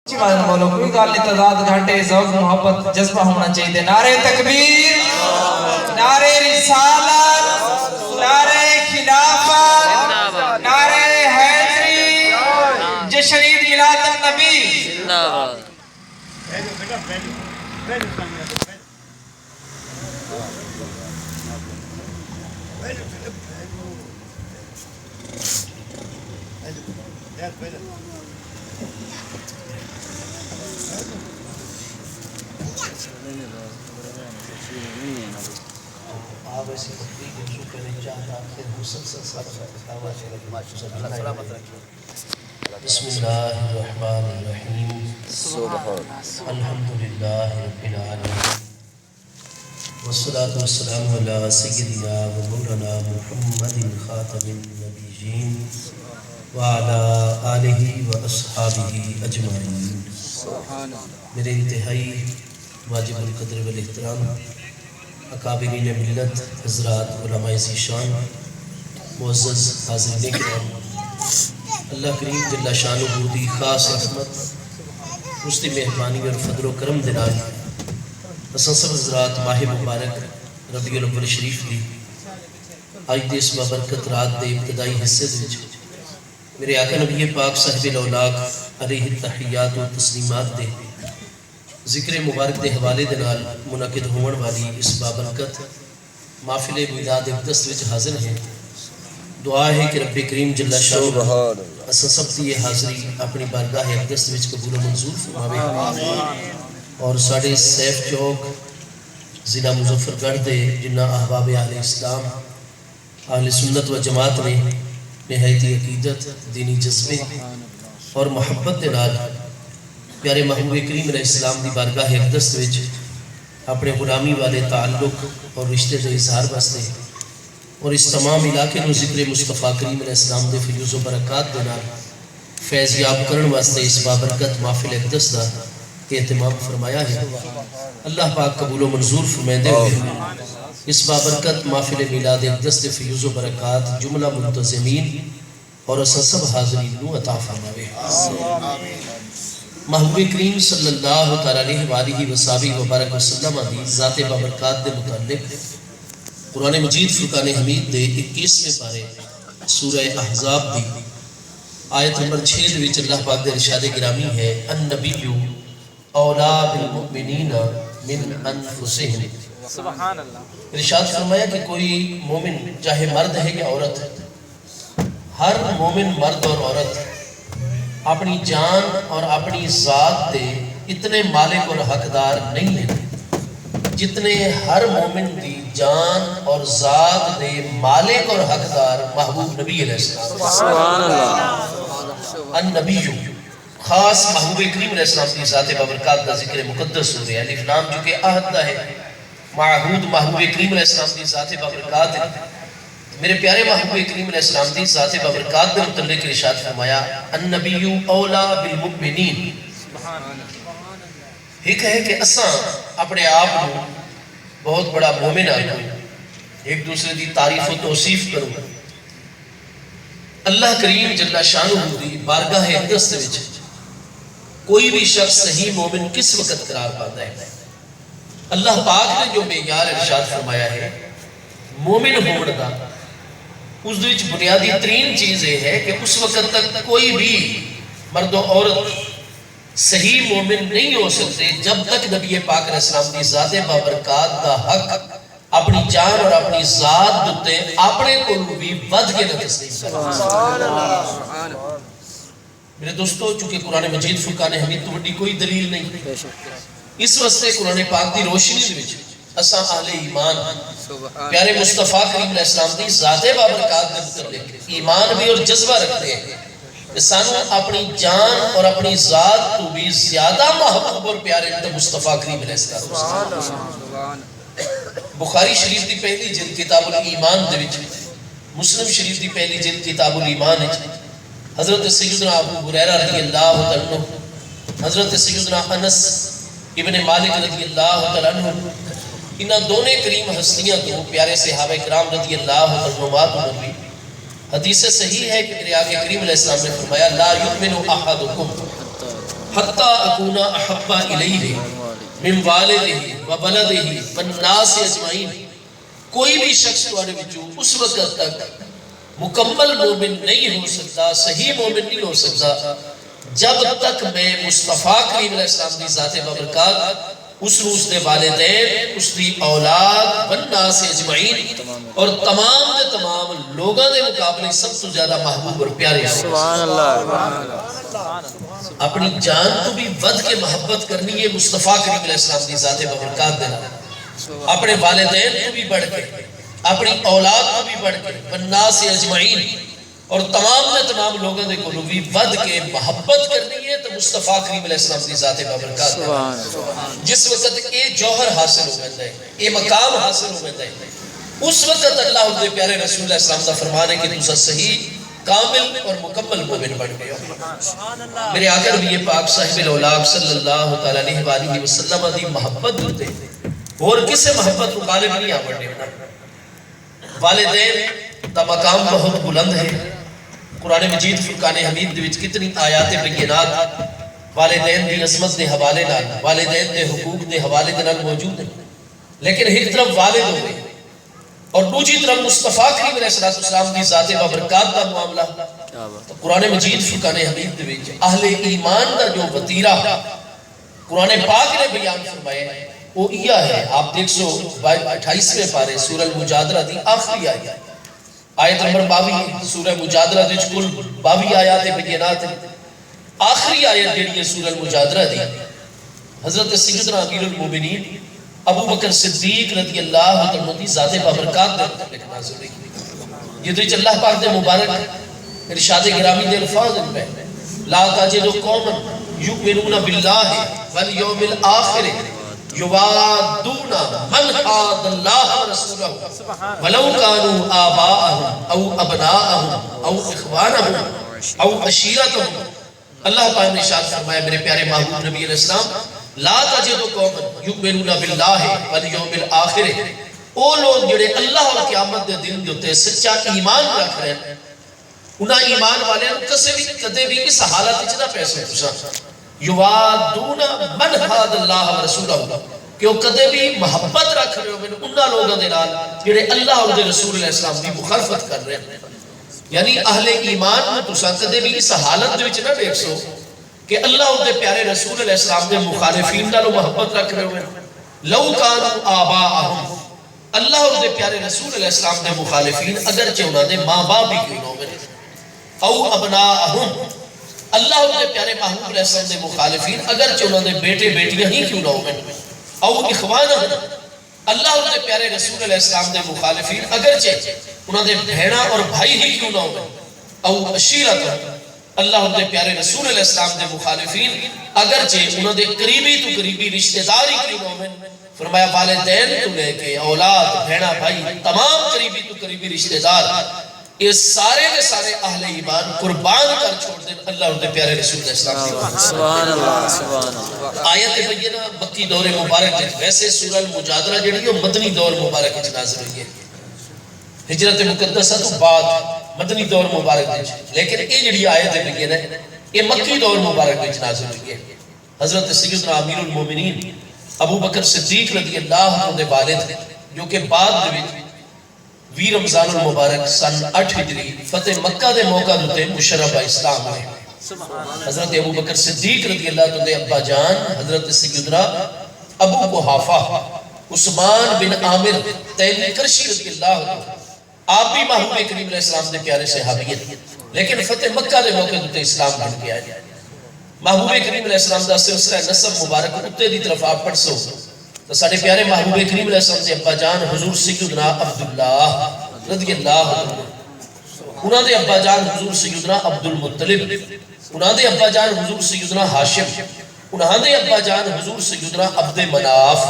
بولو کوئی گل نہیں تعداد گھٹے ذوق محبت جذبہ ہونا چاہیے نعرے تکبیر نعرے رسالت نعرے خلافت نعرے حیدری جشن میلاد النبی آپ ایسی تقریب کے شروع کرنے چاہتا پھر مسلسل سلامت رکھیں بسم اللہ الرحمن الرحیم الحمدللہ رب العالمین والصلاة والسلام علی سیدنا و مولانا محمد خاتم النبیین وعلی آلہ و اصحابہ اجمعین میرے انتہائی واجب القدر والاحترام اکابرین ملت حضرات علماء ذیشان معزز حاضرین کرام اللہ کریم جل شانہ دی خاص رحمت اس دی مہربانی اور فضل و کرم دے نال اساں سب حضرات ماہ مبارک ربیع الاول شریف دی اج دے اس بابرکت رات دے ابتدائی حصے وچ میرے آقا نبی پاک صاحب الاولاق علیہ التحیات و تسلیمات دے ذکر مبارک دے حوالے دے نال منعقد ہون والی اس بابرکت محفل میلاد اقدس وچ حاضر ہیں دعا ہے کہ رب کریم جل شانہ اساں سب دی یہ حاضری اپنی بارگاہ اقدس وچ قبول و منظور فرماوے اور ساڈے سیف چوک ضلع مظفر گڑھ دے جنہ احباب اہل اسلام اہل سنت و جماعت نے نہایت عقیدت دینی جذبے اور محبت دے نال پیارے محبوب کریم علیہ السلام دی بارگاہ اقدس وچ اپنے غلامی والے تعلق اور رشتے دے اظہار واسطے اور اس تمام علاقے نو ذکر مصطفیٰ کریم علیہ السلام دے فیوز و برکات دے نال فیض یاب کرن واسطے اس بابرکت محفل اقدس دا اہتمام فرمایا ہے اللہ پاک قبول و منظور فرمائندے ہوئے اس بابرکت محفل میلاد اقدس دے فیوز و برکات جملہ منتظمین اور اساں سب حاضرین نو عطا فرماوے محبوب کریم صلی اللہ علیہ وآلہ وصحبہ وبارک وسلم دی ذات بابرکات دے متعلق قرآن مجید فرقان حمید دے 21ویں پارے سورہ احزاب دی آیت نمبر 6 دے وچ اللہ پاک دے ارشاد گرامی ہے النبی اولا بالمؤمنین من انفسہم سبحان اللہ ارشاد فرمایا کہ کوئی مومن چاہے مرد ہے یا عورت ہر مومن مرد اور عورت اپنی جان اور اپنی ذات دے اتنے مالک اور حقدار نہیں ہیں جتنے ہر مومن دی جان اور ذات دے مالک اور حقدار محبوب نبی علیہ السلام سبحان اللہ النبی خاص محبوب کریم علیہ السلام کی ذات بابرکات دا ذکر مقدس ہو رہے ہیں الف لام جو کہ عہد دا ہے معہود محبوب کریم علیہ السلام کی ذات بابرکات ہے میرے پیارے محبوب کریم علیہ السلام دی ذات بابرکات دے متعلق ارشاد فرمایا النبی اولا بالمؤمنین ایک ہے کہ اساں اپنے آپ کو بہت بڑا مومن آئے ایک دوسرے دی تعریف و توصیف کروں اللہ کریم جل شانہ دی بارگاہ اقدس دے وچ کوئی بھی شخص صحیح مومن کس وقت قرار پاتا ہے اللہ پاک نے جو معیار ارشاد فرمایا ہے مومن ہون دا اس وچ بنیادی ترین چیز یہ ہے کہ اس وقت تک کوئی بھی مرد و عورت صحیح مومن نہیں ہو سکتے جب تک نبی پاک علیہ السلام کی ذات بابرکات دا حق اپنی جان اور اپنی ذات دتے اپنے کو بھی ود کے نہ تسلیم کریں میرے دوستو چونکہ قرآن مجید فرقان حمید تو بڑی کوئی دلیل نہیں اس واسطے قرآن پاک دی روشنی دے وچ اساں اہل ایمان پیارے مصطفیٰ کریم علیہ السلام دی ذات بابرکات دے متعلق ایمان بھی اور جذبہ رکھتے ہیں کہ سانو اپنی جان اور اپنی ذات تو بھی زیادہ محبوب اور پیارے مصطفیٰ کریم علیہ السلام بخاری شریف دی پہلی جلد کتاب الایمان دے وچ مسلم شریف دی پہلی جلد کتاب الایمان وچ حضرت سیدنا ابو ہریرہ رضی اللہ تعالی عنہ حضرت سیدنا انس ابن مالک رضی اللہ تعالی عنہ انہاں دونے کریم ہستیاں تو پیارے صحابہ کرام رضی اللہ عنہم حدیث صحیح ہے کہ میرے آقا کریم علیہ السلام نے فرمایا لا یؤمن احدکم حتی اکونا احبا الیہ من والدہ و بلدہ والناس اجمعین. کوئی بھی شخص تمہارے وچوں اس وقت تک مکمل مومن نہیں ہو سکتا، صحیح مومن نہیں ہو سکتا، جب تک میں مصطفیٰ کریم علیہ السلام دی ذات بابرکات اس روح دے والدین، اس دی اولاد، والناس اجمعین، اور تمام دے تمام لوگاں دے مقابلے سب تو زیادہ محبوب اور پیارے ہیں. سبحان اللہ. اپنی جان تو بھی ود کے محبت کرنی ہے مصطفیٰ کریم علیہ السلام دی ذات بابرکات دینا، اپنے والدین کو بھی بڑھ کے، اپنی اولاد کو بھی بڑھ کے، والناس اجمعین، اور تمام نے تمام لوگوں دے کو بھی ود کے محبت کرنی ہے تو مصطفیٰ کریم علیہ السلام دی ذات بابرکات دینا. جس وقت یہ جوہر حاصل ہو جاتا ہے، یہ مقام حاصل ہو جاتا ہے، اس وقت اللہ دے پیارے رسول اللہ السلام کا فرمان ہے کہ تُسا صحیح کامل اور مکمل مومن بن گئے ہو. میرے آقا نبی پاک صاحب الاولاق صلی اللہ تعالیٰ علیہ وآلہ وسلم دی محبت ہوتے اور کسے محبت کو غالب نہیں آوڑنے. والدین دا مقام بہت بلند ہے. قرآن مجید فرقان حمید دے وچ کتنی آیات بینات والدین دی عظمت دے حوالے نال، والدین دے حقوق دے حوالے نال موجود ہیں. لیکن ایک طرف والد ہوئے اور دوسری طرف مصطفیٰ کریم علیہ السلام کی ذات بابرکات کا معاملہ. تو قرآن مجید فرقان حمید دے وچ اہل ایمان دا جو وطیرہ قرآن پاک نے بیان فرمایا وہ یہ ہے. آپ دیکھ سو 28ویں پارے سورہ المجادلہ دی آخری آیت نمبر 22 سورہ مجادلہ دی کل 22 آیات بینات. آخری آیت جڑی ہے سورہ المجادلہ دی حضرت سیدنا امیر المومنین ابو بکر صدیق رضی اللہ عنہ دی ذات بابرکات دے متعلق نازل ہوئی. یہ تو اللہ پاک دے مبارک ارشاد گرامی دے الفاظ ان میں لا تجد قوما یؤمنون باللہ والیوم الآخر یوادون من حاد اللہ ورسولہ ولو کانوا آباءہم او ابناءہم او اخوانہم او عشیرتہم. اللہ پاک نے ارشاد فرمایا میرے پیارے محبوب نبی علیہ السلام لا تجد قوما یؤمنون باللہ والیوم الآخر، وہ لوگ جڑے اللہ اور قیامت دے دن دیتے سچا ایمان رکھ رہے ہیں، انہاں ایمان والے کدے بھی اس حالت وچ نہ پیسے تساں یوادون من حاد اللہ ورسولہ کہ وہ کدے بھی محبت رکھ رہے ہو انہاں لوگوں دے نال جڑے اللہ اور دے رسول علیہ السلام دی مخالفت کر رہے ہیں. یعنی اہل ایمان میں تساں کدے بھی اس حالت دے وچ نہ دیکھ سو کہ اللہ اور دے پیارے رسول علیہ السلام دے مخالفین نال محبت رکھ رہے ہو. لو کانوا آباءہم، اللہ اور دے پیارے رسول علیہ السلام دے مخالفین اگرچہ انہاں دے ماں باپ بھی کیوں نہ ہوئے، او ابناءہم، اللہ اور دے پیارے محبوب علیہ السلام دے مخالفین اگرچہ انہاں دے بیٹے بیٹیاں ہی کیوں نہ ہوئے، او اخوانہم، اللہ اور دے پیارے رسول علیہ السلام دے مخالفین اگرچہ انہاں دے بہنہ اور بھائی ہی کیوں نہ ہوئے، او عشیرتہم، اللہ اور دے پیارے رسول علیہ السلام دے مخالفین اگرچہ انہوں دے قریبی تو قریبی رشتہ داری کیوں نہ ہوئے. فرمایا والدین تو لے کے اولاد بہنہ بھائی تمام قریبی تو قریبی رشتہ دار یہ سارے کے سارے اہل ایمان قربان کر چھوڑ دیں اللہ اور دے پیارے رسول علیہ السلام دی. سبحان اللہ سبحان اللہ. آیت بینہ مکی دور مبارک جن ویسے سورہ المجادلہ جڑی ہے مدنی دور مبارک جن نازل ہوئی ہے ہجرت مقدسہ تو بعد مدنی دور مبارک جن، لیکن یہ جڑی آیت بینہ یہ مکی دور مبارک جن نازل ہوئی ہے. حضرت سیدنا امیر المومنین ابو بکر صدیق رضی اللہ عنہ دے والد جو کہ بعد دے وی رمضان المبارک سن 8 ہجری فتح مکہ دے موقع دوتے مشرف اسلام ہوئے. حضرت ابو بکر صدیق رضی اللہ عنہ دے ابا جان حضرت سیدنا ابو قحافہ عثمان بن عامر تیمی کرشی رضی اللہ عنہ آپ بھی محبوب کریم علیہ السلام دے پیارے صحابیت لیکن فتح مکہ دے موقع دوتے اسلام بن کے آئے. محبوب کریم علیہ السلام دا سلسلہ نسب مبارک اتے دی طرف آپ پڑھ سو تو سارے پیارے محبوب کریم علیہ السلام دے ابا جان حضور سیدنا عبداللہ رضی اللہ عنہ، انہاں دے ابا جان حضور سیدنا عبدالمطلب، انہاں دے ابا جان حضور سیدنا ہاشم، انہاں دے ابا جان حضور سیدنا عبد مناف،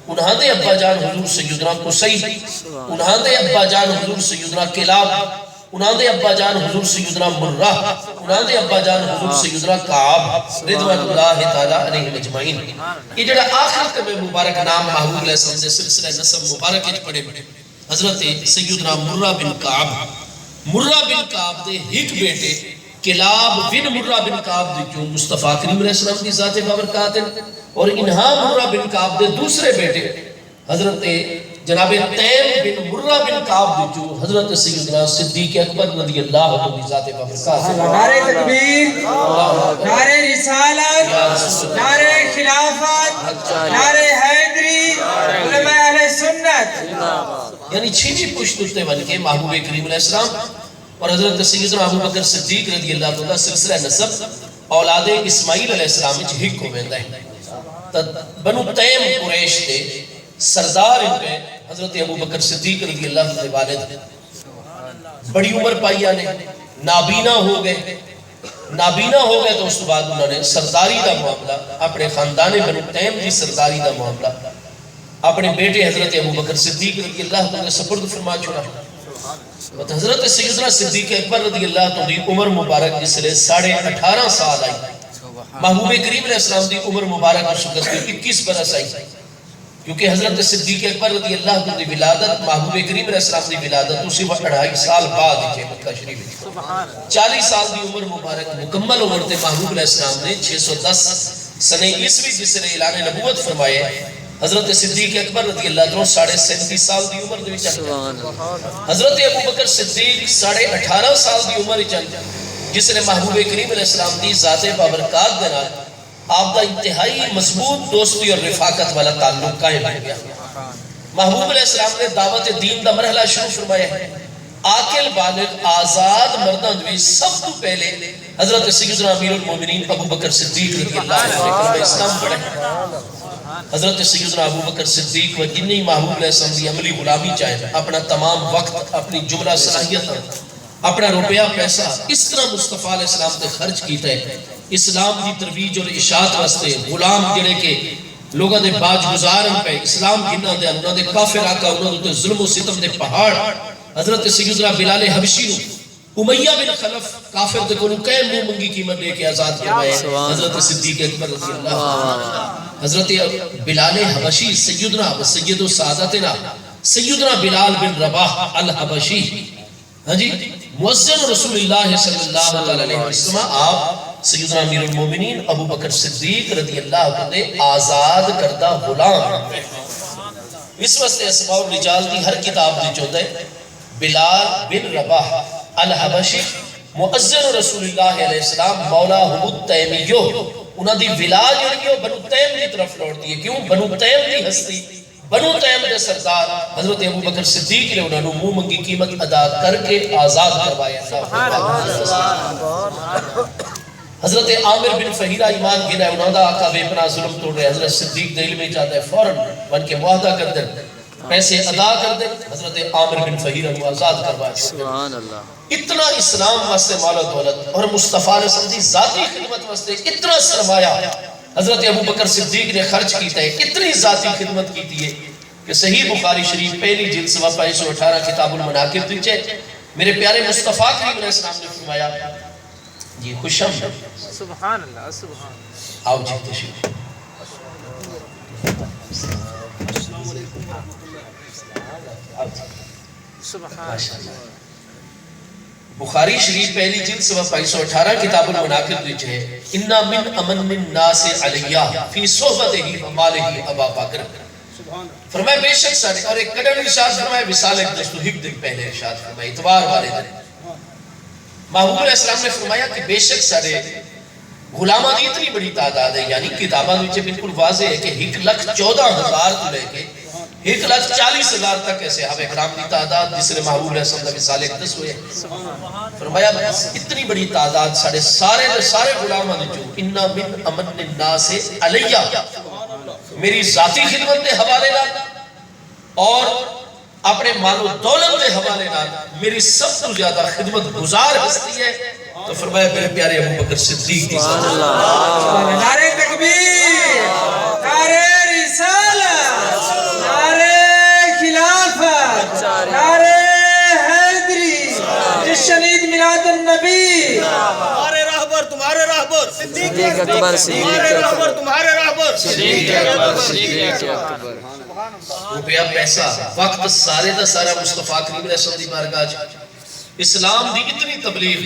انہاں دے ابا جان حضور سیدنا قصی، انہاں دے ابا جان حضور سیدنا کلاب، انہاں دے ابا جان حضور سیدنا مرہ، انہاں دے ابا جان حضور سیدنا کعب رضوان اللہ تعالیٰ علیہ مجمعین. یہ جڑا آخر تمہیں مبارک نام محبوب علیہ السلام دے سلسلہ نسب مبارک اچھ پڑے حضرت سیدنا مرہ بن کعب، مرہ بن کعب دے ایک بیٹے کلاب بن مرہ بن کعب دی جو مصطفیٰ کریم علیہ السلام دی ذات بابرکات ہیں، اور انہا مرہ بن کعب دے دوسرے بیٹے حضرت جناب تیم بن مرہ بن کعب دی جو حضرت سیدنا صدیق اکبر رضی اللہ عنہ دی ذات بابرکات ہیں۔ نعرہ تکبیر، نعرہ رسالت، نعرہ خلافت، نعرہ حیدری، علماء اہل سنت۔ یعنی چھینی پشت اٹھتے بن کے محبوب کریم علیہ السلام اور حضرت سیدنا ابو بکر صدیق رضی اللہ عنہ سلسلہ نسب اولاد اسماعیل علیہ السلام وچ ہک ہو ویندا ہے۔ بنو تیم قریش دے سردار ان پہ حضرت ابو بکر صدیق رضی اللہ عنہ والد بڑی عمر پائیا نے، نابینا ہو گئے تو اس بعد انہوں نے سرداری دا معاملہ اپنے خاندان بنو تیم دی سرداری دا معاملہ اپنے بیٹے حضرت ابو بکر صدیق رضی اللہ عنہ سپرد فرما چھوڑا۔ حضرت سیدنا صدیق اکبر رضی اللہ عنہ دی عمر مبارک جس لئے 18.5 سال آئی، محبوب کریم علیہ السلام دی عمر مبارک اس وقت 21 برس آئی، کیونکہ حضرت صدیق اکبر رضی اللہ عنہ دی ولادت محبوب کریم علیہ السلام دی ولادت اسی وقت 2.5 سال بعد ہی مکہ شریف 40 سال دی عمر مبارک مکمل عمر تے محبوب علیہ السلام نے 610 سنے عیسوی جس نے اعلان نبوت فرمائے، حضرت صدیق اکبر رضی اللہ عنہ 37.5 سال دی عمر دے وچ حضرت ابو بکر صدیق 18.5 سال دی عمر وچ جس نے محبوب کریم علیہ السلام دی ذات بابرکات دے نال آپ دا انتہائی مضبوط دوستی اور رفاقت والا تعلق قائم ہو گیا۔ محبوب علیہ السلام نے دعوت دین دا مرحلہ شروع فرمایا ہے۔ عاقل بالغ آزاد مردان بھی سب تو پہلے حضرت سیدنا امیر المومنین ابو بکر صدیق رضی اللہ عنہ نے اسلام پڑھا۔ حضرت سیدنا ابو بکر صدیق و جنہی محبوب علیہ السلام دی عملی غلامی چاہے اپنا تمام وقت، اپنی جملہ صلاحیت، اپنا روپیہ پیسہ اس طرح مصطفیٰ علیہ السلام نے خرچ کیتا ہے اسلام دی ترویج اور اشاعت واسطے، غلام جڑے کے لوگاں دے باج گزارن پہ اسلام گنہ دے انہوں دے کافر آقا انہوں دے ظلم و ستم دے پہاڑ حضرت سیدنا بلال حبشی نو امیہ بن خلف کافر دے کو کئی منہ منگی قیمت لے کے آزاد کروائے حضرت صدیق اکبر رضی اللہ عنہ۔ حضرت بلال حبشی سیدنا سید و سعادتنا سیدنا بلال بن رباح الحبشی مؤذن رسول اللہ صلی اللہ علیہ وسلم آپ سیدنا امیر المومنین ابو بکر صدیق رضی اللہ عنہ آزاد کردہ غلام۔ اس واسطے اسماء الرجال دی ہر کتاب دی چودہ بلال بن رباح الحبشی مؤذن رسول اللہ علیہ السلام مولا حمود تیمیو انہاں دی ولا جڑی بنو تیم کی طرف لوٹ دی ہے۔ کیوں؟ بنو تیم دی ہستی بنو تیم دے سردار حضرت ابو بکر صدیق نے انہوں نے منہ منگی قیمت ادا کر کے آزاد کروایا۔ حضرت عامر بن فہیرہ ایمان گنا ہے انہوں نے آقا بے پناہ ظلم توڑ رہے، حضرت صدیق دے علم چاہتا ہے فوراً بن کے معاہدہ کر دیں، پیسے ادا کر دیں، حضرت عامر بن فہیرہ کو آزاد کروایا۔ اتنا اسلام واسطے مال و دولت اور مصطفیٰ علیہ السلام دی ذاتی خدمت واسطے اتنا سرمایہ حضرت ابو بکر صدیق نے خرچ کیتا ہے، اتنی ذاتی خدمت کیتی ہے کہ صحیح بخاری شریف پہلی جلد صفحہ 518 کتاب المناقب دیچے میرے پیارے مصطفیٰ کریم علیہ السلام نے فرمایا جی خوشم سبحان اللہ سبحان آؤ جی تشریف سبحان بخاری شریف پہلی جلد صفحہ 518 کتاب المناقب دیچے انا من امن الناس علیہ فی صحبتہی ومالہی ابا بکر فرمائے بے شک سارے اور ایک قدر ارشاد فرمائے وصال اقدس تو ہک دن پہلے ارشاد فرمائے اتوار والے دن محبوب علیہ السلام نے فرمایا کہ بے شک سارے غلامہ دی اتنی بڑی تعداد ہے، یعنی کتابہ نیچے بالکل واضح ہے کہ 1,14,000 تو لے کے 1,40,000 تک ایسے صحابہ کرام کی تعداد جس نے محبوب علیہ السلام نے وصال اقدس ہوئے فرمایا اتنی بڑی تعداد سارے غلامہ نے جو انا من امن الناس علیہ میری ذاتی خدمت دے حوالے نال اور اپنے مال و دولت دے حوالے نال میری سب تو زیادہ خدمت گزار ہستی ہے تو فرمایا میرے پیارے ابو بکر صدیق کی نعرہ تکبیر، نعرہ رسالت، نعرہ خلافت، نعرہ حیدری، جشنید میلاد النبی، تمہارے راہبر تمہارے راہبر صدیق اکبر تمہارے راہبر تمہارے راہبر صدیق اکبر صدیق اکبر روپیہ پیسہ وقت سارے دا سارا مصطفیٰ کریم علیہ السلام دی بارگاہ اسلام دی اتنی تبلیغ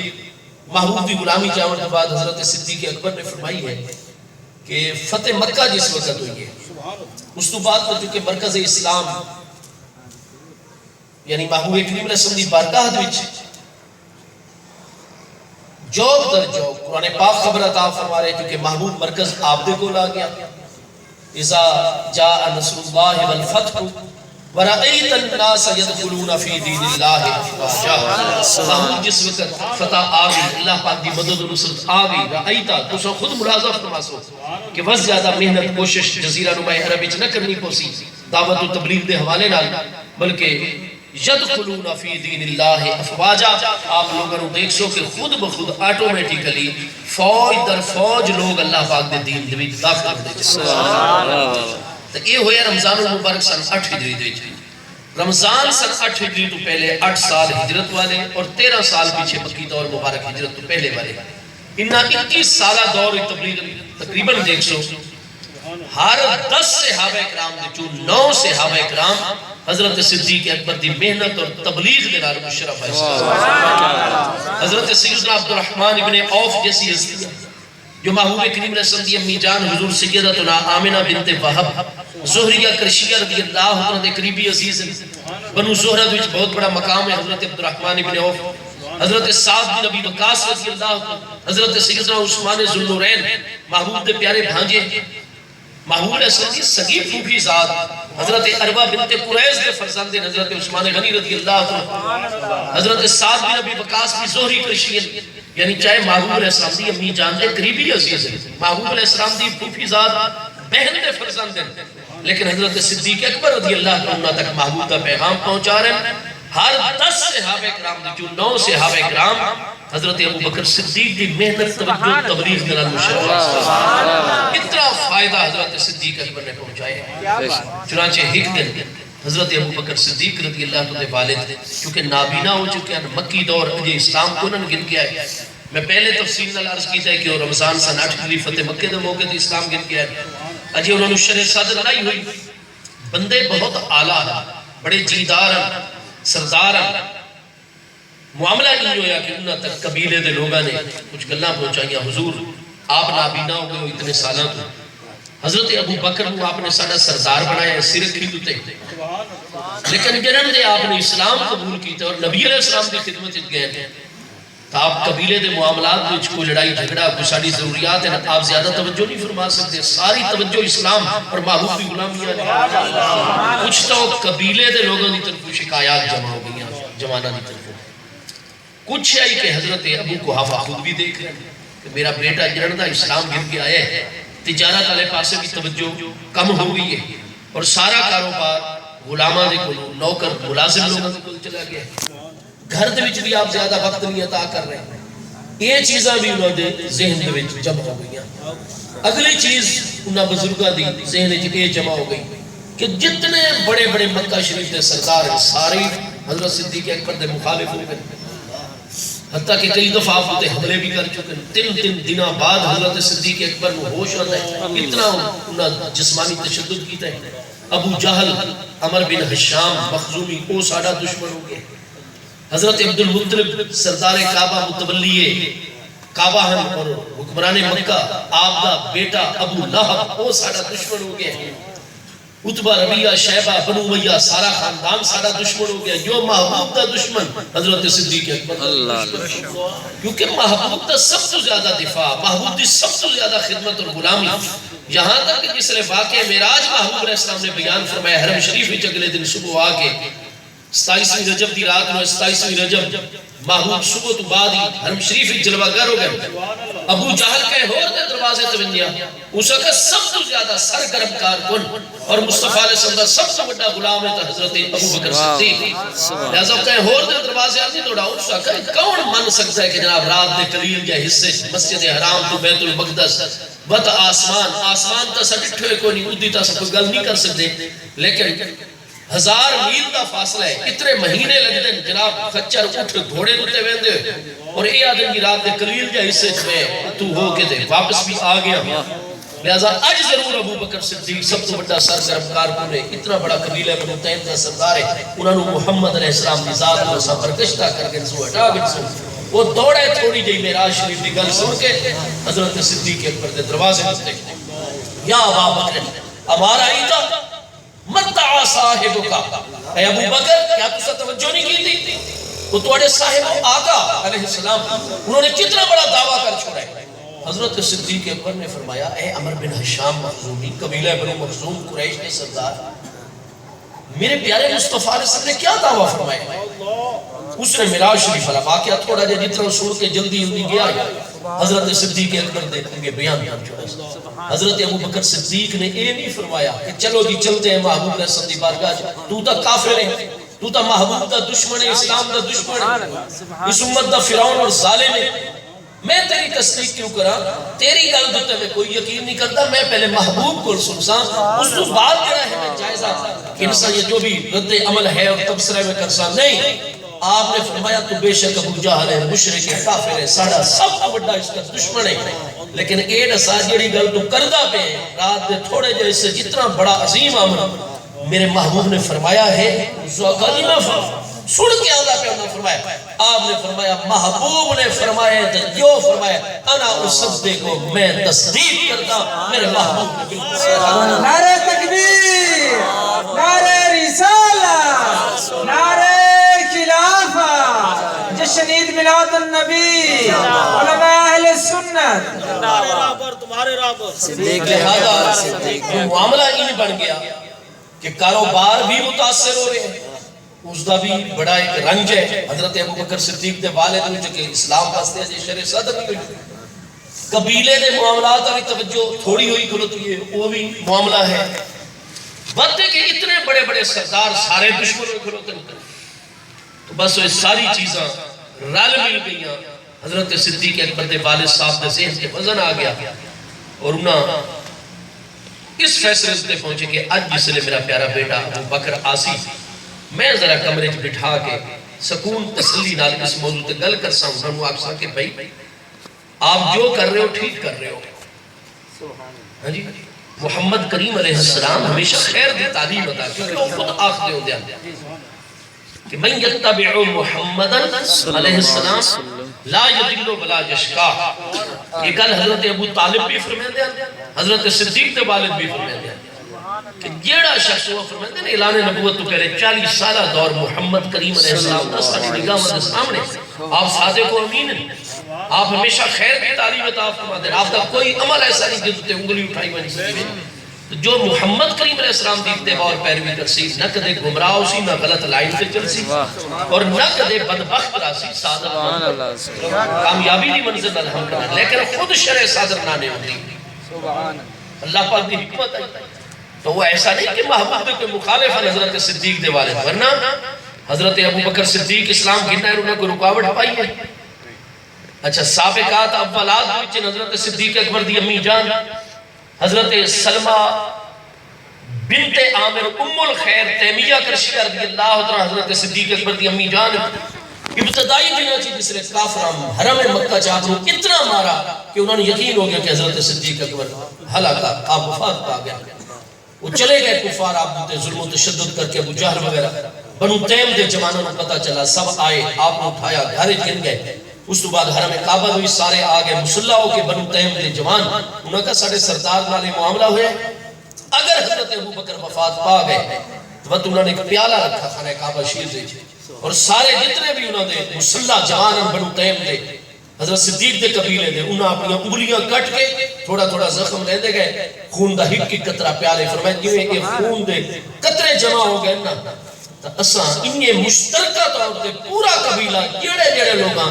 محبوب کی غلامی جاون کے بعد حضرت صدیق اکبر نے فرمائی ہے کہ فتح مکہ جس وقت ہوئی ہے اس تو بعد تو چونکہ مرکز اسلام یعنی محبوب کریم علیہ السلام دی بارگاہ دے وچ جوب در جوب قرآن پاک خبر عطا فرما رہے کیونکہ محبوب مرکز آپ دے کو لا گیا اذا جاء نصر اللہ والفتح ورأیت الناس یدخلون فی دین اللہ افواجا محبوب جس وقت فتح آگئی اللہ پاک دی مدد و نصرت آگئی رأیتا تو سو خود ملاحظہ فرما سو کہ بس زیادہ محنت کوشش جزیرہ نما عرب وچ نہ کرنی پوسی دعوت و تبلیغ دے حوالے نال بلکہ یدخلون فی دین اللہ افواجا آپ لوگوں نے دیکھ سو کہ خود بخود آٹومیٹیکلی فوج در فوج لوگ اللہ پاک دے دین دے وچ داخل ہوتے ہیں تو یہ ہویا رمضان المبارک سن 8 ہجری دے وچ رمضان سن 8 ہجری تو پہلے 8 سال ہجرت والے اور 13 سال پیچھے مکی دور مبارک ہجرت تو پہلے والے انہا 21 سالہ دور تبلیغ تقریباً دیکھ سو ہر 10 صحابہ اکرام دے چون 9 صحابہ اکرام حضرت صدیق اکبر دی محنت اور تبلیغ دے نال مشرف ہے حضرت سیدنا عبدالرحمن ابن عوف جیسی ہستی جو محبوب کریم علیہ السلام دی امی جان حضور سیدتنا آمنہ بنت وہب زہریہ کرشیہ رضی اللہ عنہ دے قریبی عزیز بنو زہرہ وچ بہت بڑا مقام ہے حضرت عبدالرحمن ابن عوف حضرت سعد بن ابی وقاص رضی اللہ عنہ حضرت سیدنا عثمان ذوالنورین محبوب دے پیارے بھانجے محبوب علیہ السلام کی سگی پھوپھی ذات حضرت عربہ بنت قریظ دے فرزند حضرت عثمان غنی رضی اللہ عنہ حضرت سعد بن ابی وقاص بھی زہری کرشین یعنی چاہے محبوب علیہ السلام دی امی جان دے قریبی عزیز ہے محبوب علیہ السلام دی پھوپھی ذات بہن دے فرزند ہیں لیکن حضرت صدیق اکبر رضی اللہ عنہ تک محبوب کا پیغام پہنچا رہے ہیں ہر 10 صحابہ اکرام دی جو 9 صحابہ اکرام حضرت ابو بکر صدیق دی محنت توجہ تبلیغ دلال مشرف اتنا فائدہ حضرت صدیق اکبر نے پہنچائے چنانچہ ایک دن حضرت ابو بکر صدیق رضی اللہ عنہ والد چونکہ نابینا ہو چکے ہیں مکی دور اجے اسلام کو نن گن گیا ہے میں پہلے تفصیل نال عرض کیتا ہے کہ رمضان سن 8 ہجری فتح مکے دے موقع تے اسلام گن گیا ہے اجے انہوں نے شرع صدر نہیں ہوئی بندے بہت اعلیٰ ہیں بڑے جیدار ہیں سردار ہیں معاملہ نہیں ہویا کہ انہاں تک قبیلے دے لوگاں نے کچھ گلاں پہنچائیاں حضور آپ نابینا ہو گئے اتنے سالہ تو حضرت ابو بکر کو آپ نے سارا سردار بنایا ہے سرک ہی دوتے لیکن جنہوں نے آپ نے اسلام قبول کیتا اور نبی علیہ السلام کی خدمت گئے تو آپ قبیلے دے معاملات میں کوئی لڑائی جھگڑا کوئی ساری ضروریات ہیں آپ زیادہ توجہ نہیں فرما سکتے ساری توجہ اسلام اور محبوب کی غلامیاں نے کچھ تو قبیلے دے لوگوں کی طرف شکایات جمع ہو گئی جمانہ کی طرف کچھ ہے کہ حضرت ابو قحافہ خود بھی دیکھ رہے ہیں کہ میرا بیٹا جنہوں اسلام گر کے آئے ہیں تجارت والے پاسے بھی توجہ کم ہو گئی ہے اور سارا کاروبار غلامہ دے کو نوکر ملازم لوگوں کو چلا گیا گھر دے وچ بھی آپ زیادہ وقت نہیں عطا کر رہے ہیں یہ چیزاں بھی انہوں نے ذہن دے وچ جمع ہو گئی ہیں اگلی چیز انہاں بزرگاں دی ذہن وچ یہ جمع ہو گئی کہ جتنے بڑے بڑے مکہ شریف دے سردار ہیں سارے حضرت صدیق اکبر دے مخالف ہو گئے حتیٰ کہ کئی دفعہ آپ ہوتے حملے بھی کر چکے تین دنوں بعد حضرت صدیق اکبر میں ہوش آتا ہے اتنا انہاں جسمانی تشدد کیتا ہے ابو جہل عمر بن حشام مخزومی او ساڑا دشمن ہو گئے حضرت عبدالمطلب سردار کعبہ متولی کعبہ ہم اور حکمران مکہ آپ دا بیٹا ابو لہب او ساڑا دشمن ہو گئے عتبہ ربیہ شیبہ بنو امیہ سارا خاندان سارا دشمن ہو گیا جو محبوب دا دشمن حضرت صدیق اکبر کیونکہ محبوب دا سب سے زیادہ دفاع محبوب دی سب سے زیادہ خدمت اور غلامی یہاں تک کہ جس نے واقع معراج محبوب علیہ السلام نے بیان فرمایا حرم شریف وچ اگلے دن صبح آ کے 27ویں رجب دی رات میں 27ویں رجب محبوب صبح تو بعد ہی حرم شریف جلوہ گر ہو گئے ابو جہل کے ہور دے دروازے تے ونجیا اس وقت سب سے زیادہ سرگرم کارکن اور مصطفیٰ علیہ السلام سب سے بڑا غلام ہے حضرت ابو بکر صدیق لہذا کہ ہور دے دروازے آتی توڑا اس وقت کون من سکتا ہے کہ جناب رات دے قلیل یا حصے مسجد حرام تو بیت المقدس بت آسمان تا سٹھے کوئی نہیں ادھی تا سب گل نہیں کر سکتے لیکن 1000 میل دا فاصلہ ہے اتنے مہینے لگ دیں جناب خچر اٹھ گھوڑے دوتے ویندے اور اے آدم کی رات دے قلیل جا حصے میں تو ہو کے دے واپس بھی آ گیا لہذا آج ضرور ابو بکر صدیق سب تو بڑا سرگرم کارکن ہے اتنا بڑا قبیلہ بنو تیم کا سردار ہے انہوں نے محمد علیہ السلام کی ذات کو سفر کشتہ کر کے سو ہٹا گئے سو وہ دوڑے تھوڑی جی معراج شریف دی گل سن کے حضرت صدیق اکبر دے دروازے تے یا ابا بکر ہمارا ایتا متع صاحبک اے ابو بکر کیا تسا توجہ نہیں کی تھی وہ تواڈے صاحب آقا علیہ السلام انہوں نے کتنا بڑا دعویٰ کر چھوڑا ہے حضرت صدیق اکبر نے فرمایا اے عمر بن حشام مخزومی قبیلہ بنو مخزوم قریش کے سردار میرے پیارے مصطفیٰ علیہ السلام نے کیا دعویٰ فرمایا اس نے معراج شریف والا واقعہ تھوڑا جا جتنا سن کے جلدی جلدی گیا حضرت صدیق اکبر دیکھیں گے بیان کر چھوڑا حضرت ابو بکر صدیق نے یہ نہیں فرمایا کہ چلو جی چلتے ہیں محبوب علیہ السلام دی بارگاہ تو تا کافر ہے تو تا محبوب دا دشمن ہے اسلام دا دشمن ہے اس امت دا فرعون اور ظالم ہے میں تیری تصدیق کیوں کرا تیری گل دوتے میں کوئی یقین نہیں کرتا میں پہلے محبوب کو سنسا اس تو بعد کرا ہے میں جائزہ کہ انسان یہ جو بھی رد عمل ہے اور تبصرہ میں کرسا نہیں آپ نے فرمایا تو بے شک ابو جہل ہے مشرک ہے کافر ہے ساڑا سب کو بڑا اس کا دشمن ہے لیکن ایڈ ساجڑی گل تو کردہ پہ رات دے تھوڑے جیسے جتنا بڑا عظیم عمل میرے محبوب نے فرمایا ہے سن کے آدھا پہ انہوں نے فرمایا آپ نے فرمایا محبوب نے فرمایا جو فرمایا انا اس صدقے کو میں تصدیق کرتا میرے محبوب نے بالکل نعرہ تکبیر نعرہ رسالہ نعرہ خلافہ جشن عید میلاد النبی علماء اہل سنت تمہارے راہ پر تمہارے راہ پر لہذا معاملہ ہی نہیں بن گیا کہ کاروبار بھی متاثر ہو رہے ہیں اس دا بھی بڑا ایک رنج ہے حضرت ابو بکر صدیق دے والد نے جو کہ اسلام پاستے ہیں شرع صدر نہیں ہوئی قبیلے دے معاملات اور توجہ تھوڑی ہوئی کھلوتی ہے وہ بھی معاملہ ہے بات ہے کہ اتنے بڑے بڑے سردار سارے دشمنوں میں کھلوتے ہیں تو بس وہ ساری چیزاں رل مل گئیاں حضرت صدیق اکبر دے والد صاحب دے ذہن کے وزن آ گیا اور انہاں اس فیصلے سے پہنچے کہ آج جس لئے میرا پیارا بیٹا ابو بکر آسی میں ذرا کمرے جو بٹھا کے سکون تسلی نال اس موضوع تے گل کر ساں ہوں آپ ساں کہ بھائی آپ جو کر رہے ہو ٹھیک کر رہے ہو ہاں جی محمد کریم علیہ السلام ہمیشہ خیر دی تعلیم عطا کیونکہ وہ خود آخر دے ہوں کہ من یتبع محمد علیہ السلام لا یدل ولا یشقا یہ کل حضرت ابو طالب بھی فرمائے دیا حضرت صدیق دے والد بھی فرمائے دیا کہ جیڑا شخص ہوا فرمائے دیا اعلان نبوت تو پہلے 40 سالہ دور محمد کریم علیہ السلام دا ساری نگاہ مدد سامنے آپ صادق و امین ہیں آپ ہمیشہ خیر کی تعلیم عطا فرماتے ہیں آپ کا کوئی عمل ایسا نہیں جس تے انگلی اٹھائی بنی سکتی جو محمد کریم علیہ السلام دی اتباع اور پیروی کرسی نہ کدے گمراہ ہوسی نہ غلط لائن پہ چلسی اور نہ کدے بدبخت راسی صادق کامیابی دی منزل نہ ہم کرنا لیکن خود شرع صادر نانے ہوتی اللہ پاک دی حکمت آئی تو وہ ایسا نہیں کہ محبوب کے مخالف حضرت صدیق دے والد ورنہ حضرت ابو بکر صدیق اسلام گھننا ہے انہوں کو رکاوٹ پائی ہے اچھا سابقات اولاد وچ حضرت صدیق اکبر دی امی جان حضرت سلمہ بنت عامر ام الخیر تیمیہ کرشی رضی اللہ عنہ حضرت صدیق اکبر دی امی جان ابتدائی دنیا چی جس نے کافران حرم مکہ چاہتوں اتنا مارا کہ انہوں نے یقین ہو گیا کہ حضرت صدیق اکبر ہلاکا آپ وفات پا گیا وہ چلے گئے کفار آپ ہوتے ظلم و تشدد کر کے ابو جہل وغیرہ بنو تیم دے جوانوں نے پتا چلا سب آئے آپ نے اٹھایا گھر گن گئے اس تو بعد حرم کعبہ ہوئی سارے آگئے مسلح ہو کے بنو تیم دے جوان انہوں نے کہا ساڑھے سردار نالے معاملہ ہوئے اگر حضرت ابو بکر وفات پا گئے تو انہوں نے ایک پیالہ رکھا خانہ کعبہ شیر دے اور سارے جتنے بھی انہوں نے مسلح جوان بنو تیم دے حضرت صدیق دے قبیلے دے انہوں اپنی انگلیاں کٹ کے تھوڑا تھوڑا زخم لے دے گئے خون دا ہک کی قطرہ پیالے فرمائے کیوں کہ خون دے قطرے جمع ہو گئے نا تو اساں انہیں مشترکہ طور دے پورا قبیلہ جڑے جڑے لوگاں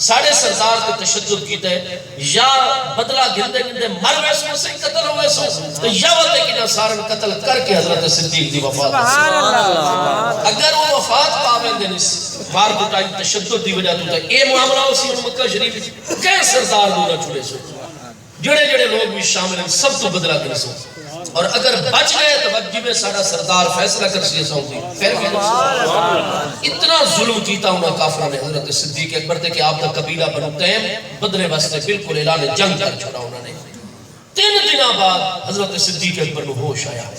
ساڑھے سردار کے تشدد کیتے ہیں یا بدلہ گندے گندے مر ویسوں سے قتل ہوئے سو تو یا وقت کی نصارن قتل کر کے حضرت صدیق دی وفات اگر وہ وفات پاویں دے نس مار بٹائی تشدد دی وجہ تو اے معاملہ اسی مکہ شریف کئی سردار دورہ چھوڑے سو جڑے جڑے لوگ بھی شامل ہیں سب تو بدلہ کر سو اور اگر بچ گئے تو وجہ میں ساڑھا سردار فیصلہ کر سیے ساؤں پھر بھی اتنا ظلم کیتا انہا کافرہ نے حضرت صدیق اکبر تھے کہ آپ کا قبیلہ بنو تیم بدلے واسطے بالکل اعلان جنگ کر چھوڑا انہوں نے 3 دنوں بعد حضرت صدیق اکبر کو ہوش آیا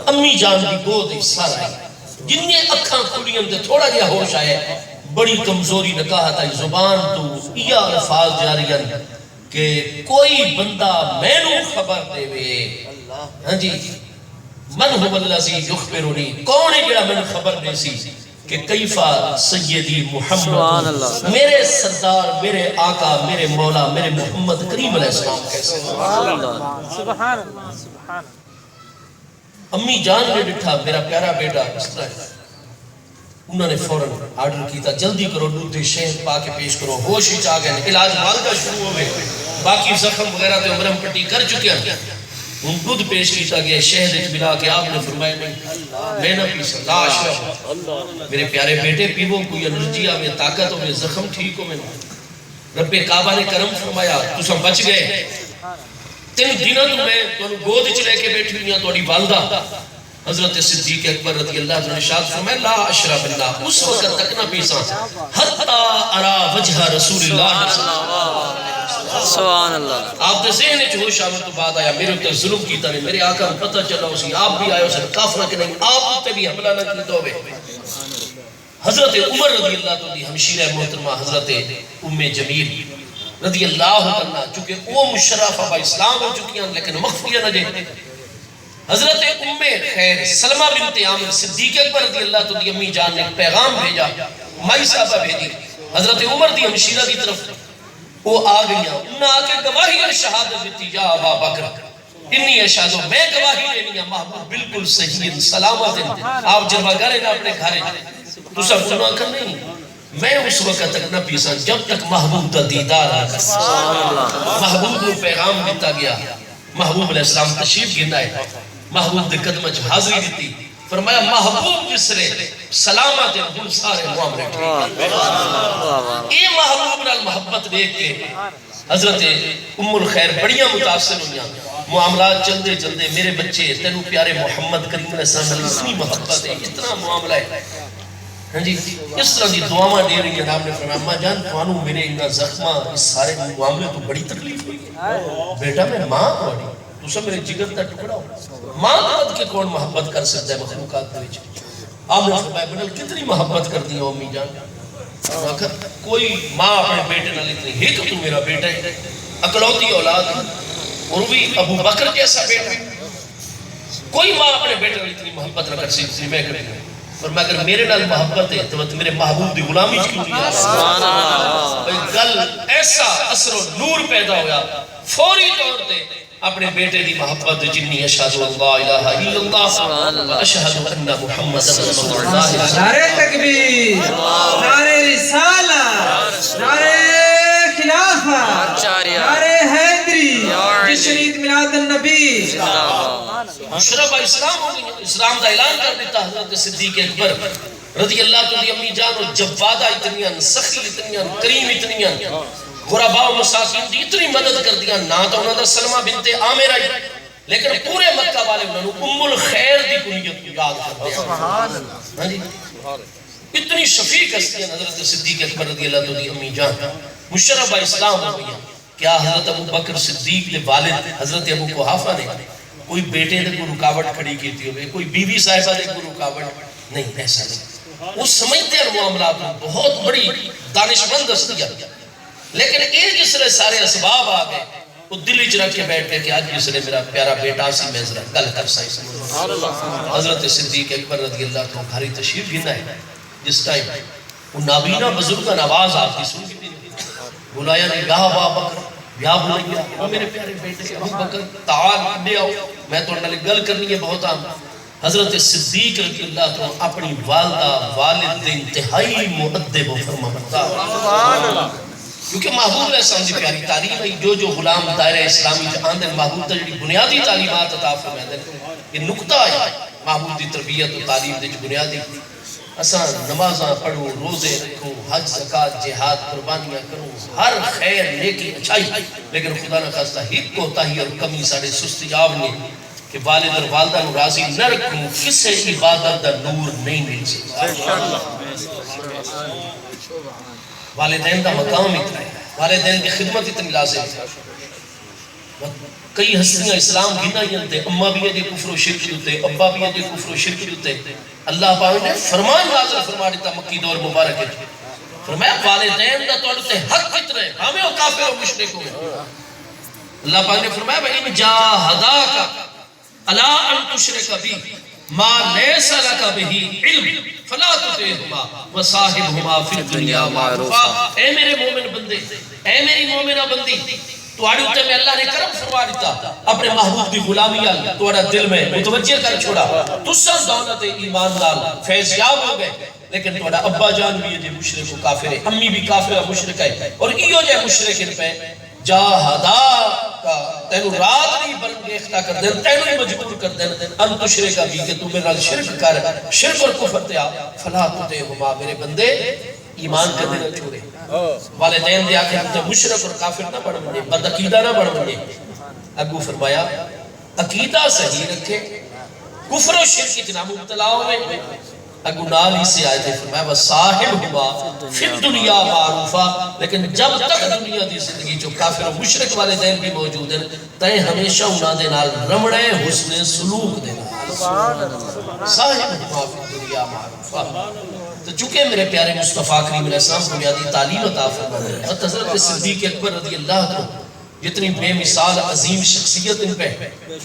امی جان کی گود سر آئی جنہیں اکھاں کھلیاں تے تھوڑا جیا ہوش آئے بڑی کمزوری نکاہت آئی زبان تو یہ الفاظ جاریاں کہ کوئی بندہ میں نو خبر دے وے ہاں جی من هو الذی یخبرنی کون ہے جڑا میں خبر دے سی کہ کیفا سیدی محمد میرے سردار میرے آقا میرے مولا میرے محمد کریم علیہ السلام کیسے سبحان اللہ سبحان امی جان نے ڈٹھا میرا پیارا بیٹا اس طرح ہے انہوں نے فوراً آرڈر کیتا جلدی کرو دودھ شہد پا کے پیش کرو ہوش ہی چاہ گئے علاج والدہ شروع ہوئے باقی زخم وغیرہ تے عمرم پٹی کر چکے ہیں ان دودھ پیش کیتا گیا شہد ملا کے آپ نے فرمایا نہیں میں نہ پیسا لا اشرب میرے پیارے بیٹے پیو کوئی انرجی آوے طاقت ہوئے زخم ٹھیک ہوئے رب کعبہ نے کرم فرمایا تو سب بچ گئے 3 دنوں تو میں تو گود چ لے کے بیٹھی ہوئی ہوں تھوڑی والدہ حضرت صدیق اکبر رضی اللہ عنہ نے ارشاد فرمایا لا اشرب اللہ اس وقت تک نہ پیسا حتی ارا وجہ رسول اللہ صلی اللہ علیہ وسلم سبحان اللہ آپ نے ذہن ہے ہوش آمد تو بعد آیا میرے اوپر ظلم کیتا نہیں میرے آقا کو پتہ چلا اسی آپ بھی آئے اسے کافرہ کہ نہیں آپ تے بھی حملہ نہ کیتا ہوئے حضرت عمر رضی اللہ تو دی ہمشیرہ محترمہ حضرت ام جمیل رضی اللہ عنہ چونکہ وہ مشرفہ با اسلام ہو چکی ہیں لیکن مخفیہ نہ دے حضرت ام خیر سلمہ بنت عامر صدیق اکبر رضی اللہ تو دی امی جان نے پیغام بھیجا مائی صاحبہ بھیجی حضرت عمر دی ہمشیرہ کی طرف وہ آ گئی انہاں آ کے گواہی اور شہادت دیتی یا ابا بکر انی اشہدو میں گواہی لینی ہے محبوب بالکل صحیح سلامت ہیں آپ جلوہ گرے نہ اپنے گھارے تو سب گناہ کر نہیں میں اس وقت تک نہ پیسا جب تک محبوب دا دیدار نہ محبوب نے پیغام دیتا گیا محبوب علیہ السلام تشریف گرنا ہے محبوب دے قدمہ جو حاضری دیتی فرمایا محبوب جسرے سلامت ہیں ہم سارے معاملے اے محبوب نال محبت دیکھ کے حضرت ام الخیر بڑیاں متاثر ہوئیاں معاملات چلدے چلدے میرے بچے تینو پیارے محمد کریم علیہ السلام اتنی محبت ہے اتنا معاملہ ہے ہاں جی اس طرح دی دعاواں دے رہی ہیں آپ نے فرمایا ماں جان توانو میرے انہا زخمہ اس سارے معاملے تو بڑی تکلیف ہوئی بیٹا میں ماں ہوئی تو سب میرے جگر تا ٹکڑا ہو ماں قد کے کون محبت کر سکتا ہے مخلوقات دویچ آپ نے فرمایا بنال کتنی محبت کر دی امی جان کوئی ماں اپنے بیٹے نہ لیتی ہے کہ تو میرا بیٹا ہے اکلوتی اولاد اور بھی ابو بکر جیسا بیٹا کوئی ماں اپنے بیٹے نہ اتنی محبت نہ کر سکتی میں کریں گے اور میں اگر میرے نال محبت ہے تو میرے محبوب دی غلامی کیوں نہیں ہے گل ایسا اثر و نور پیدا ہویا فوری طور تے اپنے بیٹے دی محبت جنی اشہد اللہ الہ الا اللہ و اشہد ان محمد رسول اللہ نعرہ تکبیر نعرہ رسالہ نعرہ خلافہ نعرہ حیدری جشن عید میلاد النبی مشرف اسلام ہو گئی اسلام دا اعلان کر دیتا حضرت صدیق اکبر رضی اللہ تو دی امی جان اور جوادہ اتنیاں سخی اتنیاں کریم اتنیاں غرباء و مساکین دی اتنی مدد کر دیا نہ تو انہوں نے سلمہ بنت عامر آئی لیکن پورے مکہ والے انہوں نے ام الخیر دی کنیت کو یاد کر دیا اتنی شفیق ہستیاں حضرت صدیق اکبر رضی اللہ تو دی امی جان مشرف اسلام ہو گئی کیا حضرت ابو بکر صدیق دے والد حضرت ابو قحافہ نے کوئی بیٹے دے کو رکاوٹ کھڑی کی تھی ہوئے کوئی بیوی صاحبہ دے کو رکاوٹ نہیں ایسا نہیں وہ سمجھتے ہیں معاملات میں بہت بڑی دانشمند ہستیاں لیکن ایک جس نے سارے اسباب آ گئے وہ دلی چ رکھ کے بیٹھ کے کہ آج جس نے میرا پیارا بیٹا سی میں ذرا گل کر سائی حضرت صدیق اکبر رضی اللہ عنہ گھر تشریف گنا ہے جس ٹائم وہ نابینا بزرگان آواز آپ کی سن کی بلایا نے یا ابا بکر یا بلیا وہ میرے پیارے بیٹے ابو بکر تعال لے آؤ میں تو انہوں نے گل کرنی ہے بہت عام حضرت صدیق رضی اللہ عنہ اپنی والدہ والد انتہائی مؤدب و فرمانبردار کیونکہ محبوب علیہ السلام دی پیاری تعلیم ہے جو غلام دائرہ اسلامی جہاں دے محبوب تا جڑی بنیادی تعلیمات عطا فرمائے یہ نقطہ ہے محبوب دی تربیت و تعلیم دے بنیادی اساں نمازاں پڑھو روزے رکھو حج زکات جہاد قربانیاں کرو ہر خیر نیکی اچھائی لیکن خدا نہ خواستہ ہیک کوتاہی اور کمی ساڑے سستی آو نے کہ والد اور والدہ نو راضی نہ رکھوں کسے عبادت دا نور نہیں مل سکتا والدین دا مقام اتنا ہے والدین کی خدمت اتنی لازم ہے کئی ہستیاں اسلام گھنا ہی انتے اممہ بھی ہے کفر و شرک ہوتے ابا بھی ہے کفر و شرک ہوتے اللہ پاک نے فرمان نازل فرما دیتا مکی دور مبارک ہے فرمایا والدین دا تو تے حق کتنا ہے ہمیں وہ کافر و مشرک ہو. اللہ پاک نے فرمایا وَإِنْ جَاهَدَاكَ عَلَىٰ أَن تُشْرِكَ بِي مَا لَيْسَ لَكَ بِهِ عِلْمٌ فَلَا تُطِعْهُمَا وَصَاحِبْهُمَا فِي الدُّنْيَا مَعْرُوفًا. اے میرے مومن بندے، اے میری مومنہ بندی، تواڈے اوتے میں اللہ نے کرم فرما دیتا، اپنے محبوب دی غلامی ال تواڈا دل میں متوجہ کر چھوڑا، تساں دولت ایمان نال فیض یاب ہو گئے. لیکن تواڈا ابا جان بھی یہ مشرک و کافر ہے، امی بھی کافر و مشرک ہے، اور ایو جے مشرک ان پہ جاہدا کا تینو رات نہیں برنگیختہ کر دیں، تینو ہی مجبور کر دیں ان تشرک بھی کہ تو میرا شرک کر، شرک اور کفر تے آ فلا تطعہما میرے بندے ایمان کرنے نہ چھوڑے. والدین دے آخر تے مشرک اور کافر نہ بڑھ بنے، بد عقیدہ نہ بڑھ بنے. اگو فرمایا عقیدہ صحیح رکھے، کفر و شرک کی جناب مبتلا ہوئے. اگو نال ہی سے آئے تھے فرمایا وَصَاحِبْهُمَا فِي الدُّنْيَا مَعْرُوفًا. لیکن جب تک دنیا دی زندگی جو کافر و مشرک والدین بھی موجود ہیں تائیں ہمیشہ انہاں دے نال رمڑے حسن سلوک دے نال صاحبہما فی الدنیا معروفا. تو چونکہ میرے پیارے مصطفیٰ کریم علیہ السلام بنیادی تعلیم عطا فرمائے اور حضرت صدیق اکبر رضی اللہ عنہ جتنی بے مثال عظیم شخصیت ان پہ،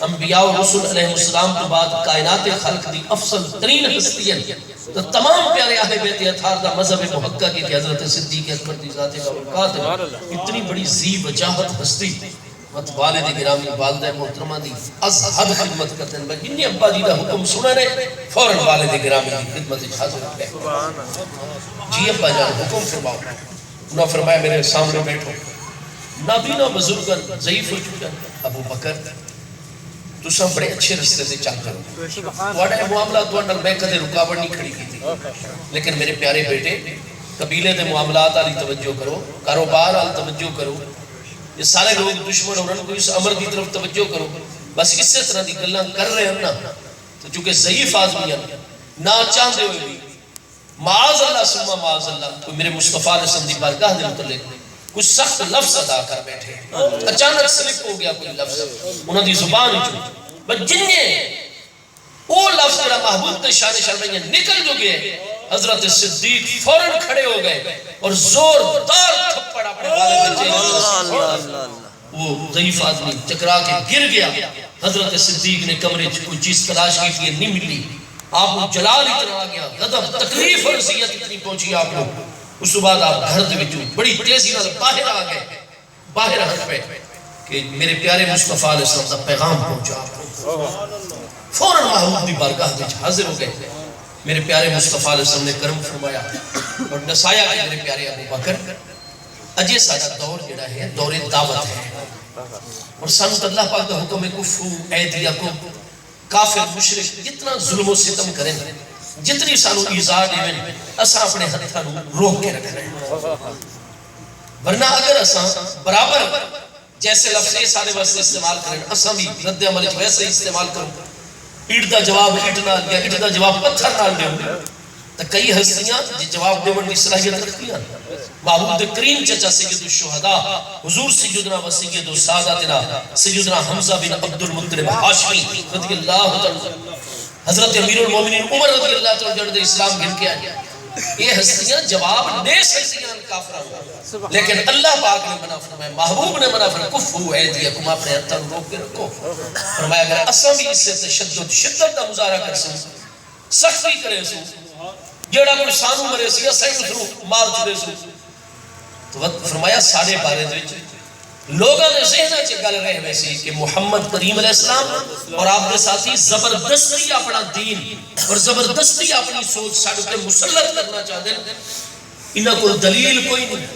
انبیاء و رسول علیہ السلام کے بعد کائنات خلق دی افضل ترین ہستی ہے. تو تمام پیارے اہل بیت اطہار دا مذہب محقق کی کہ حضرت صدیق اکبر دی ذات بابرکات ہے اتنی بڑی ذی وجاہت ہستی مت والد گرامی والدہ محترمہ دی از حد خدمت کرتے ہیں. انہیں ابا جی دا حکم سنا رہے فوراً والد گرامی دی خدمت حاضر ہے. جی ابا جان حکم فرماؤ. انہوں نے فرمایا میرے سامنے بیٹھو. نابینا بزرگن ضعیف ہو چکا ابو بکر تو سب بڑے اچھے رستے سے چل کرو، وڑے معاملات وڑنا میں کدے رکاوٹ نہیں کھڑی کی تھی. لیکن میرے پیارے بیٹے قبیلے دے معاملات آلی توجہ کرو، کاروبار آلی توجہ کرو، یہ سارے لوگ دشمن اور ان کو اس امر کی طرف توجہ کرو. بس اس سے طرح دی گلاں کر رہے ہیں نا تو چونکہ ضعیف آدمی ہیں نہ چاہتے ہوئے بھی معاذ اللہ سمہ معاذ اللہ کوئی میرے مصطفیٰ علیہ وسلم دی بارگاہ دے متعلق کچھ سخت لفظ ادا کر بیٹھے، اچانک سلپ ہو گیا کوئی لفظ انہوں دی زبان جو بس جنہیں وہ لفظ جڑا محبوب تے شان شرمائیں نکل جو گئے حضرت صدیق فوراں کھڑے ہو گئے اور زوردار تھپڑ اپنے والد بچے وہ ضعیف آدمی چکرا کے گر گیا. حضرت صدیق نے کمرے کوئی چیز تلاش کی تھی نہیں ملی، آپ کو جلال اتنا آ گیا، غضب تکلیف اور اذیت اتنی پہنچی آپ کو. اس کے بعد آپ گھر دے وچوں بڑی تیزی نال باہر آ گئے، باہر ہٹ پہ کہ میرے پیارے مصطفیٰ علیہ السلام کا پیغام پہنچا. فوراً محبوب دی بارگاہ وچ حاضر ہو گئے. میرے پیارے مصطفیٰ علیہ السلام نے کرم فرمایا اور نسایا کہ میرے پیارے ابو بکر اجے سارا دور جڑا ہے دور دعوت ہے اور سانت اللہ پاک کا حکم ہے کفو ایدیکم. کافر مشرک جتنا ظلم و ستم کریں جتنی سانو ایزا دیویں اساں اپنے ہتھاں نوں روک کے رکھنا ہے. ورنہ اگر اساں برابر جیسے لفظ سارے واسطے استعمال کریں اساں بھی رد عمل ویسے استعمال کروں، اٹ دا جواب اٹ نال یا اٹ دا جواب پتھر نال دیو تو کئی ہستیاں جواب دیون دی صلاحیت رکھتی ہیں. محبوب کریم چچا سید الشہداء حضور سیدنا و سید ساداتنا سیدنا حمزہ بن عبد المطلب ہاشمی رضی اللہ تعالی حضرت امیر المومنین عمر رضی اللہ تعالی عنہ اسلام گن کے آئے. یہ ہستیاں جواب دے سکتی ہیں کافروں، لیکن اللہ پاک نے منع فرمایا، محبوب نے منع فرمایا کفو ایدیکم اپنے ہتھاں روک کے رکھو. فرمایا اگر اساں بھی اس سے تشدد شدت کا مظاہرہ کر سوں سختی کرے سوں جڑا کوئی سانو مرے سی اساں نوں مار چھڑے سوں تو فرمایا ساڑھے بارے دے لوگاں دے ذہن وچ گل رہے ہوئے سی کہ محمد کریم علیہ السلام اور آپ کے ساتھی زبردستی اپنا دین اور زبردستی اپنی سوچ ساڈے تے مسلط کرنا چاہتے ہیں. انہاں کول دلیل کوئی نہیں،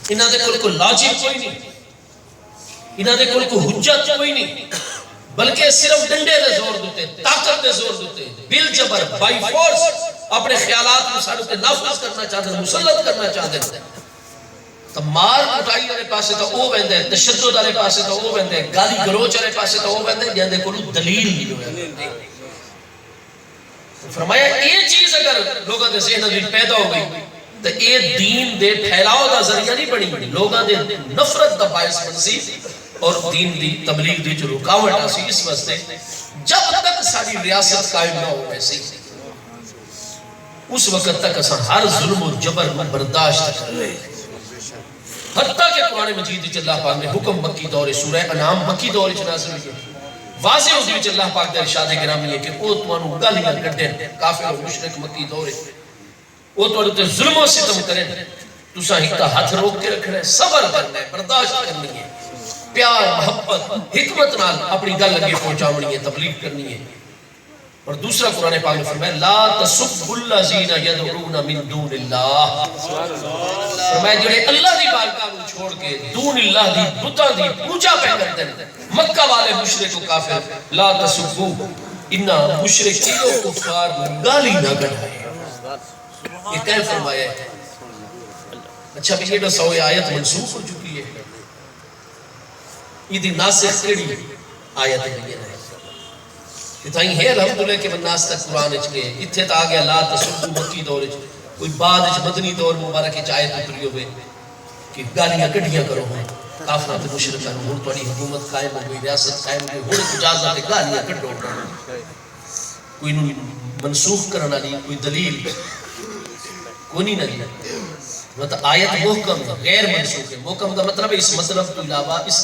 انہاں دے کول کوئی لاجک کوئی نہیں، انہاں دے کول کوئی حجت کوئی نہیں، بلکہ صرف ڈنڈے دے زور دیتے، طاقت دے زور دیتے، بل جبر بائی فورس اپنے خیالات کو ساڈے تے نافذ کرنا چاہتے ہیں، مسلط کرنا چاہتے ہیں. تو مار کٹائی والے پاسے تو وہ ویندے، تشدد والے پاسے تو وہ ویندے، گالی گلوچ والے پاسے تو وہ ویندے جہاں دے کول دلیل نہیں ہوئے. فرمایا یہ چیز اگر لوگاں دے ذہن وچ پیدا ہو گئی تو یہ دین دے پھیلاؤ دا ذریعہ نہیں بنی، لوگاں دے نفرت دا باعث بنسی اور دین دی تبلیغ دی جو رکاوٹ آسی. اس واسطے جب تک ساری ریاست قائم نہ ہو ویسی اس وقت تک اساں ہر ظلم و جبر میں برداشت کر رہے ہیں. حتیٰ کہ قرآن مجید اللہ پاک نے حکم مکی دور سورہ انعام مکی دور نازل ہوئی ہے. واضح اس وچ اللہ پاک دے ارشاد گرامی ہے کہ او تانوں گالیاں کڈن کافر و مشرک مکی دور او تواڈے تے ظلم و ستم کرن تساں ہیتا ہاتھ روک کے رکھنا ہے, صبر کرنا ہے, برداشت کرنی ہے, پیار محبت حکمت نال اپنی گل لگے پہنچاونی ہے, تبلیغ کرنی ہے. اور دوسرا قرآن پاک نے فرمایا لا تسبوا الذین یدعون من دون اللہ, فرمایا جڑے اللہ دی بارگاہ کو چھوڑ کے دون اللہ دی بتاں دی پوجا پہ کرتے ہیں, مکہ والے مشرک و کافر, لا تسبوا انہا مشرکی و کفار گالی نہ گڑھائے. یہ کہہ فرمایا ہے. اچھا بھی یہ دسو آیت منسوخ ہو چکی ہے, یہ دی ناسخ کیڑی آیت ہے اتائی ہے الحمدللہ کہ من ناس تک قرآن اچھ گئے اتھے تا آگیا لا تسبو مکی دور اچھ کوئی بعد اچھ مدنی دور مبارک اچھ آیت اتری ہوئے کہ گالیاں کڑیاں کرو ہیں کافرات مشرکان ہون توڑی حکومت قائم ہو گئی, ریاست قائم ہو گئی, ہون اجازت گالیاں کڑو کوئی منسوخ کرنا لی کوئی دلیل کوئی نہیں. آیت محکم غیر منسوخ ہے. محکم کا مطلب ہے اس مطلب تو علاوہ اس